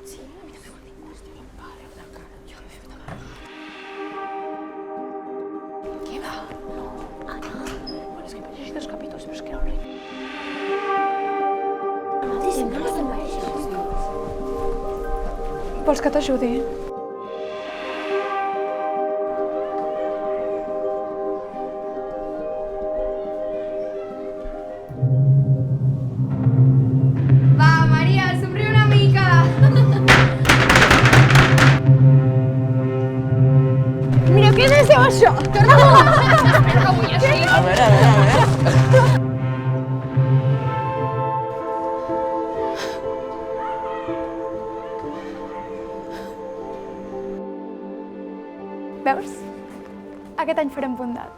Sí, a mi també m'ho dic. Hòstia, la pare, una cara. Jo he fet una Què va? No, Anna. Bueno, és que vaig llegir 2 capítols, però és que era horrible. Sí, no se'n va llegir. Vols que t'ajudi? Va, Maria, somriu una mica! Mira, què deseu això? Espera, que vull així. A veure. Veus? Aquest any farem bondat.